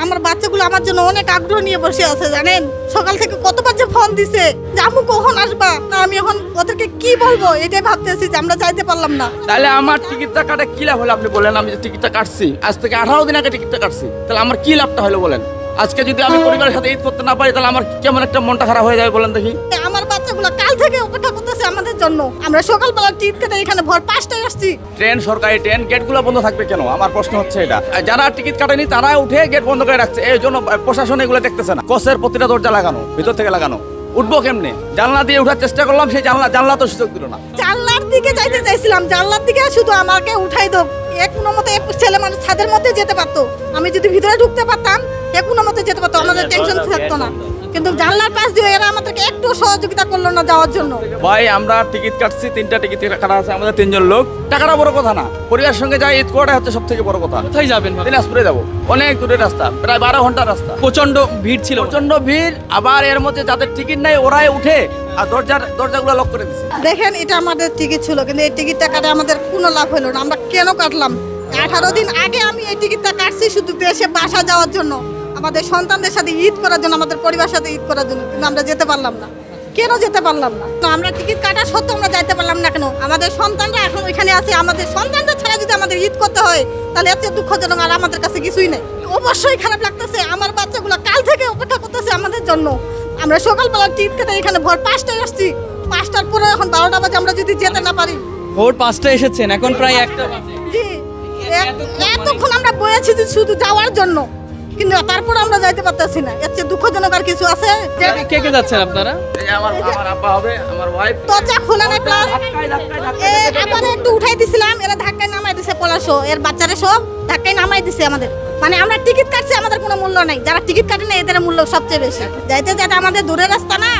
আমার বাচ্চাগুলো আমার জন্য অনেক আগ্রহ নিয়ে বসে আছে জানেন। সকাল থেকে কতবার যে ফোন দিছে যে আম্মু কখন আসবা, না আমি এখন ওদেরকে কি বলবো এটাই ভাবতেছি যে আমরা যাইতে পারলাম না। তাহলে আমার টিকিটটা কাটা কি লাভ হলো? আপনি বলেন আমি যে টিকিটটা কাটছি, আজ থেকে 18 দিন আগে টিকিটটা কাটছি, তাহলে আমার কি লাভটা হলো বলেন? আজকে যদি আমি পরিবারের সাথে ঈদ করতে না পারি তাহলে আমার কেমন একটা মনটা খারাপ হয়ে যাবে বলেন দেখি। আমার বাচ্চাগুলো কাল থেকে অপেক্ষা করতেছে আমাদের জন্য। আমরা সকালবেলা টিকিট কেটে এখানে ভোর 5টায় আসছি। ট্রেন, সরকারি ট্রেন, গেটগুলো বন্ধ থাকবে কেন? আমার প্রশ্ন হচ্ছে এটা। আর যারা টিকিট কাটেনি তারা উঠে গেট বন্ধ করে রাখছে, এই জন্য প্রশাসন এগুলো দেখতেছে না। কোচের প্রতিটা দরজা লাগানো, ভিতর থেকে লাগানো। উঠবো কেমনে? জানলা দিয়ে উঠার চেষ্টা করলাম, সেই জানলা তো সুযোগ দিল না। জানলার দিকে যাইতে চাইছিলাম, জানলার দিকে শুধু আমাকে উঠাই দাও। কোনো মতে ছেলে মানুষ ছাদের মধ্যে যেতে পারতো, আমি যদি ভিতরে ঢুকতে পারতাম কোনো মতে যেতে পারতো, আমাদের টেনশন থাকতো না। কিন্তু জানলার পাশ দিয়ে এরা আমাদেরকে একটু সহযোগিতা করলো না যাওয়ার জন্য। ভাই আমরা টিকিট কাটছি, 3টা টিকিট কাটা আছে আমাদের 3 জন লোক। টাকাটা বড় কথা না, পরিবারের সঙ্গে যাই ঈদ করাটা হচ্ছে সব থেকে বড় কথা। কোথায় যাবেন? দিনাজপুরে যাবো, অনেক দূরের রাস্তা, প্রায় 12 ঘন্টার রাস্তা। প্রচন্ড ভিড় ছিল, প্রচন্ড ভিড়। আবার এর মধ্যে যাদের টিকিট নাই ওরাই উঠে আর দরজাগুলো লক করে দিচ্ছে। দেখেন এটা আমাদের টিকিট ছিল, কিন্তু এই টিকিটটা কাটে আমাদের কোনো লাভ হলো না। আমরা কেন কাটলাম? 18 দিন আগে আমি এই টিকিটটা কাটছি শুধু দেশে বাসা যাওয়ার জন্য, আমাদের সন্তানদের সাথে ঈদ করার জন্য, আমাদের পরিবারের সাথে ঈদ করার জন্য। কিন্তু আমরা যেতে পারলাম না। কেন যেতে পারলাম না? তো আমরা টিকিট কাটা সত্ত্বেও আমরা যাইতে পারলাম না কেন? আমাদের সন্তানরা এখন ওইখানে আছে, আমাদের সন্তানদের ছাড়া যদি আমাদের ঈদ করতে হয় তাহলে এত দুঃখজনক আর আমাদের কাছে কিছুই নেই। অবশ্যই খারাপ লাগতেছে। আমার বাচ্চাগুলো কাল থেকে অপেক্ষা করতেছে আমাদের জন্য। আমরা সকালবেলা টিকিট কেটে এখানে ভোর 5টায় আসছি, 5টার পরে এখন 12টা বাজে, আমরা যদি যেতে না পারি। ভোর 5টায় এসেছেন, এখন প্রায় 1টা বাজে। জি, এতক্ষণ আমরা বয়েছি শুধু যাওয়ার জন্য, কিন্তু তারপর আমরা যাইতে পারতেছি না। এর চেয়ে দুঃখজনক আর কিছু আছে? কে কে যাচ্ছেন আপনারা? এই যে আমার আব্বা হবে, আমার ওয়াইফ। দরজা খোলা নাই, প্লাস আবার একটু উঠাই দিছিলাম, এরা ধাক্কায় নামাই দিছে। পলাশো এর বাচ্চারা সব ধাক্কায় নামাই দিছে আমাদের। মানে আমরা টিকিট কাটছি, আমাদের কোনো মূল্য নাই। যারা টিকিট কাটে না এদের মূল্য সবচেয়ে বেশি। যাইতে যাতে আমাদের দূরের রাস্তা না,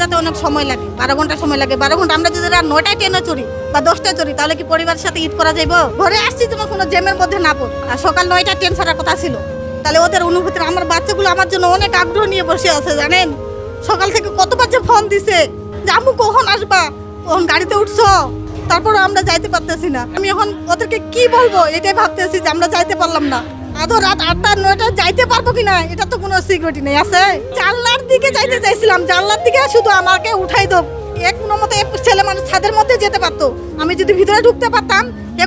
যাতে অনেক সময় লাগে, 12 ঘন্টা সময় লাগে। 12 ঘন্টা আমরা যদি 9টায় ট্রেনে চড়ি বা 10টায় চড়ি তাহলে কি পরিবারের সাথে ঈদ করা যাইব? ঘরে আসছি তোমার কোনো জ্যামের মধ্যে না পড়। আর সকাল 9টায় ট্রেন ছাড়ার কথা ছিল, তাহলে ওদের অনুভূতি। আমার বাচ্চাগুলো আমার জন্য অনেক আগ্রহ নিয়ে বসে আছে জানেন। সকাল থেকে কতবার যে ফোন দিছে যে আম্মু কখন আসবা, কখন গাড়িতে উঠছো, তারপর আমরা যাইতে পারতেছি না। আমি এখন ওদেরকে কি বলবো এটাই ভাবতেছি যে আমরা যাইতে পারলাম না। আদৌ রাত 8টা 9টা যাইতে পারবো কিনা এটা তো কোনো সিকিউরিটি নেই আছে। জানলার দিকে যাইতে চাইছিলাম, জানলার দিকে শুধু আমাকে উঠাই দাও। কোনো মতে ছেলে মানুষ ছাদের মধ্যে যেতে পারতো, আমি যদি ভিতরে ঢুকতে পারতাম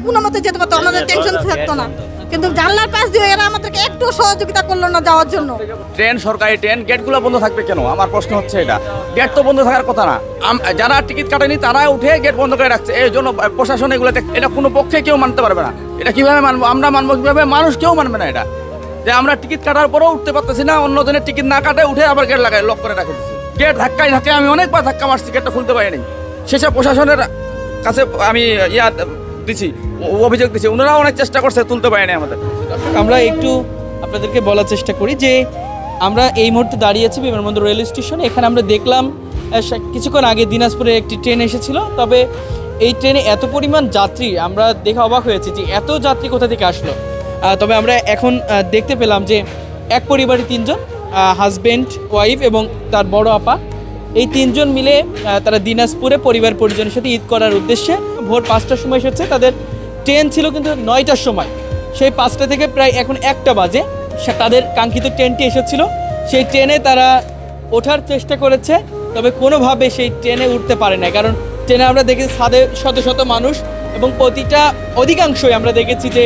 কোনো মতে যেতে পারতো, আমাদের টেনশন থাকতো না। কিন্তু জানলার পাশ দিয়ে এরা আমাদেরকে একটু সহযোগিতা করলো না যাওয়ার জন্য। ট্রেন, সরকারি ট্রেন, গেটগুলো বন্ধ থাকবে কেন? আমার প্রশ্ন হচ্ছে এটা। গেট তো বন্ধ থাকার কথা না। যারা টিকিট কাটেনি তারা উঠে গেট বন্ধ করে রাখছে, এই জন্য প্রশাসন এগুলো এটা কোনো পক্ষে কেউ মানতে পারবে না। এটা কিভাবে মানবো? আমরা মানবো কিভাবে? মানুষ কেউ মানবে না এটা, যে আমরা টিকিট কাটার পরেও উঠতে পারতেছি না, অন্য জনের টিকিট না কাটে উঠে আবার গেট লাগায় লক করে রাখে দিচ্ছি। গেট ধাক্কায় আমি অনেকবার ধাক্কা মারছি, গেটটা খুলতে পারিনি। শেষে প্রশাসনের কাছে আমি দিছি, অভিযোগ দিছি, ওনারাও অনেক চেষ্টা করছে, তুলতে পারেনি আমাদের। আমরা একটু আপনাদেরকে বলার চেষ্টা করি যে আমরা এই মুহূর্তে দাঁড়িয়ে আছি বিমানবন্দর রেল স্টেশনে। এখানে আমরা দেখলাম কিছুক্ষণ আগে দিনাজপুরে একটি ট্রেন এসেছিল, তবে এই ট্রেনে এত পরিমাণ যাত্রী আমরা দেখে অবাক হয়েছি যে এত যাত্রী কোথা থেকে আসলো। তবে আমরা এখন দেখতে পেলাম যে এক পরিবারে 3 জন, হাজব্যান্ড, ওয়াইফ এবং তার বড় আপা, এই 3 জন মিলে তারা দিনাজপুরে পরিবার পরিজনের সাথে ঈদ করার উদ্দেশ্যে ভোর 5টার সময় এসেছে। তাদের ট্রেন ছিল কিন্তু 9টার সময়, সেই 5টা থেকে প্রায় এখন 1টা বাজে তাদের কাঙ্ক্ষিত ট্রেনটি এসেছিল। সেই ট্রেনে তারা ওঠার চেষ্টা করেছে, তবে কোনোভাবে সেই ট্রেনে উঠতে পারে না। কারণ ট্রেনে আমরা দেখেছি ছাদে শত শত মানুষ, এবং অধিকাংশই আমরা দেখেছি যে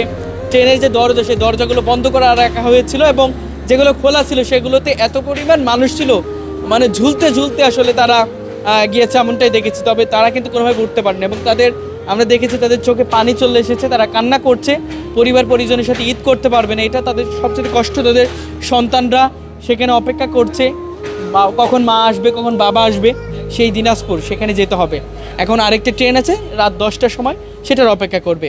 ট্রেনের যে দরজা, সেই দরজাগুলো বন্ধ করে রাখা হয়েছিল, এবং যেগুলো খোলা ছিল সেগুলোতে এত পরিমাণ মানুষ ছিল, মানে ঝুলতে ঝুলতে আসলে তারা গিয়েছে এমনটাই দেখেছি। তবে তারা কিন্তু কোনোভাবে উঠতে পারেনি, এবং আমরা দেখেছি তাদের চোখে পানি চলে এসেছে, তারা কান্না করছে, পরিবার পরিজনের সাথে ঈদ করতে পারবে না। এটা তাদের সবচেয়ে কষ্ট। তাদের সন্তানরা সেখানে অপেক্ষা করছে, কখন মা আসবে, কখন বাবা আসবে, সেই দিনাজপুর সেখানে যেতে হবে। এখন আরেকটা ট্রেন আছে রাত 10টার সময়, সেটার অপেক্ষা করবে।